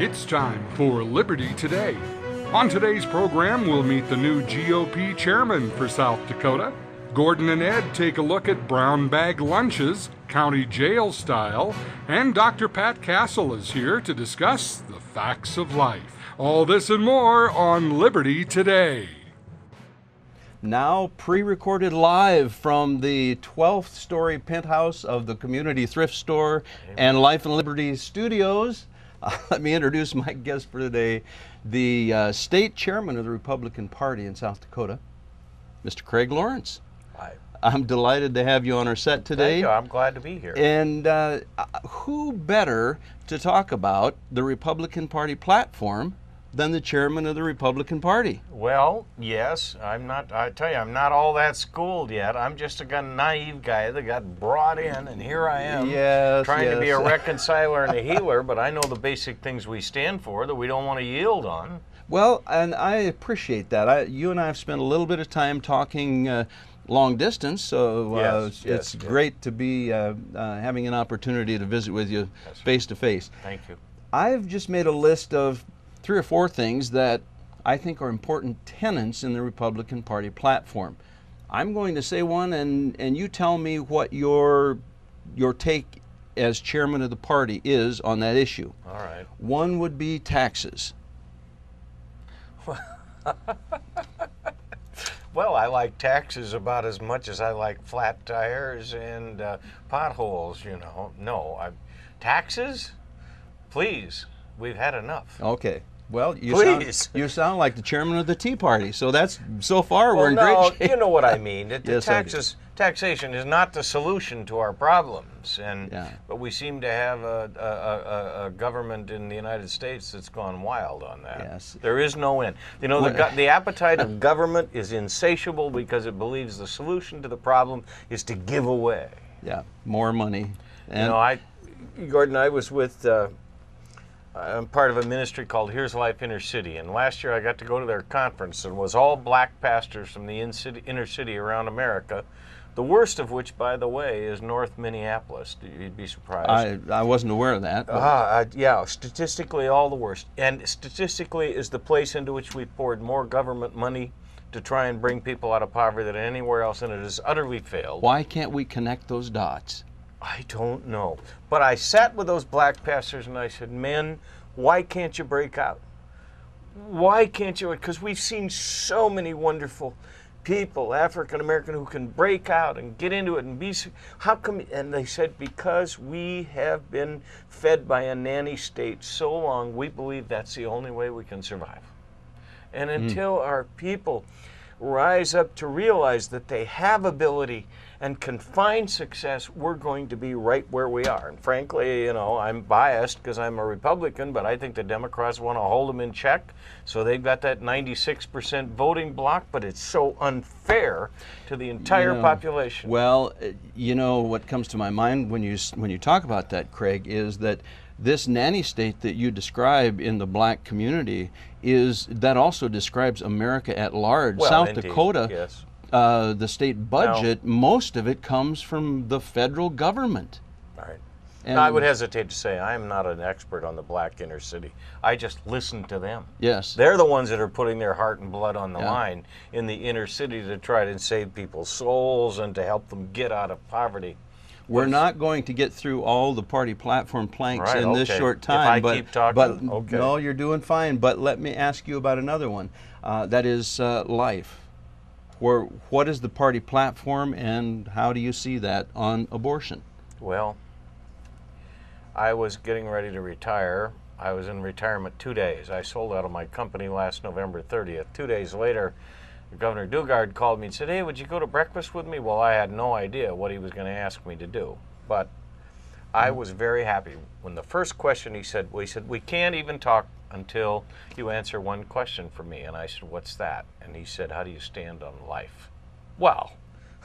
It's time for Liberty Today. On today's program, we'll meet the new GOP chairman for South Dakota. Gordon and Ed take a look at brown bag lunches, county jail style, and Dr. Pat Castle is here to discuss the facts of life. All this and more on Liberty Today. Now pre-recorded live from the 12th story penthouse of the Community Thrift Store and Life and Liberty Studios. Let me introduce my guest for today, the state chairman of the Republican Party in South Dakota, Mr. Craig Lawrence. Hi. I'm delighted to have you on our set today. Thank you. I'm glad to be here. And who better to talk about the Republican Party platform than the chairman of the Republican Party? Well, yes, I tell you, I'm not all that schooled yet. I'm just a naive guy that got brought in, and here I am trying to be a reconciler and a healer, but I know the basic things we stand for that we don't want to yield on. Well, and I appreciate that. You and I have spent a little bit of time talking long distance, so it's great to be having an opportunity to visit with you face to face. Thank you. I've just made a list of 3 or 4 things that I think are important tenets in the Republican Party platform. I'm going to say one, and you tell me what your take as chairman of the party is on that issue. All right. One would be taxes. Well, I like taxes about as much as I like flat tires and potholes, you know. No, taxes? Please, we've had enough. Okay. Well, you sound like the chairman of the Tea Party, so so far we're in great shape. You know what I mean. Yes, taxation is not the solution to our problems, but we seem to have a government in the United States that's gone wild on that. Yes. There is no end. You know, the appetite of government is insatiable because it believes the solution to the problem is to give away. Yeah, more money. And Gordon, I was with. I'm part of a ministry called Here's Life Inner City, and last year I got to go to their conference, and it was all black pastors from the inner city around America, the worst of which, by the way, is North Minneapolis. You'd be surprised. I wasn't aware of that. Yeah, statistically all the worst. And statistically is the place into which we've poured more government money to try and bring people out of poverty than anywhere else, and it has utterly failed. Why can't we connect those dots? I don't know. But I sat with those black pastors and I said, men, why can't you break out? Why can't you? Because we've seen so many wonderful people, African American, who can break out and get into it and be, how come? And they said, because we have been fed by a nanny state so long, we believe that's the only way we can survive. And until our people rise up to realize that they have ability and can find success, we're going to be right where we are. And frankly, you know, I'm biased because I'm a Republican, but I think the Democrats want to hold them in check. So they've got that 96% voting block, but it's so unfair to the entire population. Well, you know, what comes to my mind when you talk about that, Craig, is that this nanny state that you describe in the black community that also describes America at large. Well, South indeed, Dakota, yes. The state budget, most of it comes from the federal government. All right. And I would hesitate to say I am not an expert on the black inner city. I just listen to them. Yes. They're the ones that are putting their heart and blood on the line in the inner city to try to save people's souls and to help them get out of poverty. We're not going to get through all the party platform planks in this short If time. I keep talking, okay. No, you're doing fine. But let me ask you about another one. That is life. What is the party platform, and how do you see that on abortion? Well, I was getting ready to retire. I was in retirement 2 days. I sold out of my company last November 30th. 2 days later, Governor Dugard called me and said, hey, would you go to breakfast with me? Well, I had no idea what he was going to ask me to do. But I was very happy. When the first question he said, we can't even talk until you answer one question for me. And I said, what's that? And he said, how do you stand on life? Well,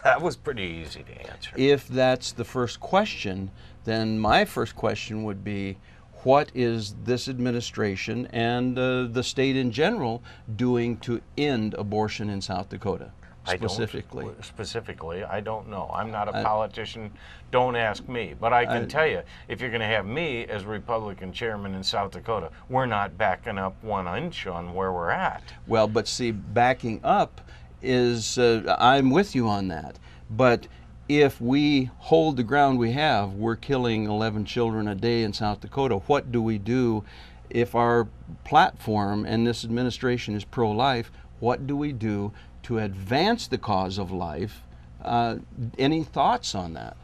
that was pretty easy to answer. If that's the first question, then my first question would be, what is this administration and the state in general doing to end abortion in South Dakota? specifically? Specifically, I don't know. I'm not a politician. Don't ask me. But I can tell you, if you're going to have me as Republican chairman in South Dakota, we're not backing up 1 inch on where we're at. Well, but see, backing up is, I'm with you on that. But if we hold the ground we have, we're killing 11 children a day in South Dakota. What do we do if our platform and this administration is pro-life? What do we do to advance the cause of life? Any thoughts on that?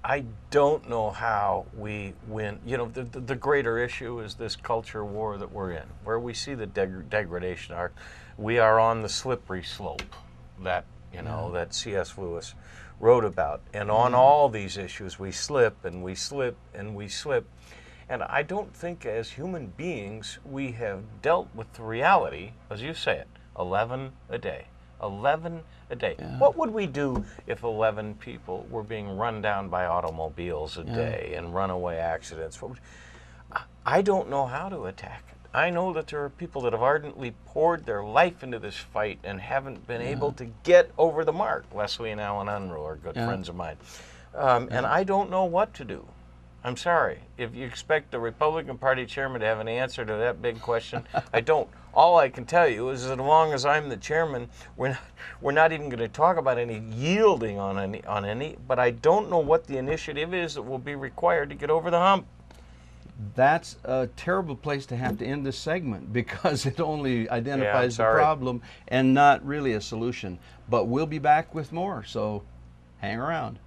I don't know how we win. You know, the greater issue is this culture war that we're in, where we see the degradation. We are on the slippery slope that, you know, that C.S. Lewis wrote about. And on all these issues, we slip and we slip and we slip. And I don't think as human beings we have dealt with the reality, as you say it, 11 a day. 11 a day. Yeah. What would we do if 11 people were being run down by automobiles a day and runaway accidents? I don't know how to attack it. I know that there are people that have ardently poured their life into this fight and haven't been able to get over the mark. Leslie and Alan Unruh are good friends of mine. And I don't know what to do. I'm sorry. If you expect the Republican Party chairman to have an answer to that big question, I don't. All I can tell you is that as long as I'm the chairman, we're not even going to talk about any yielding on any. But I don't know what the initiative is that will be required to get over the hump. That's a terrible place to have to end this segment because it only identifies the problem and not really a solution. But we'll be back with more, so hang around.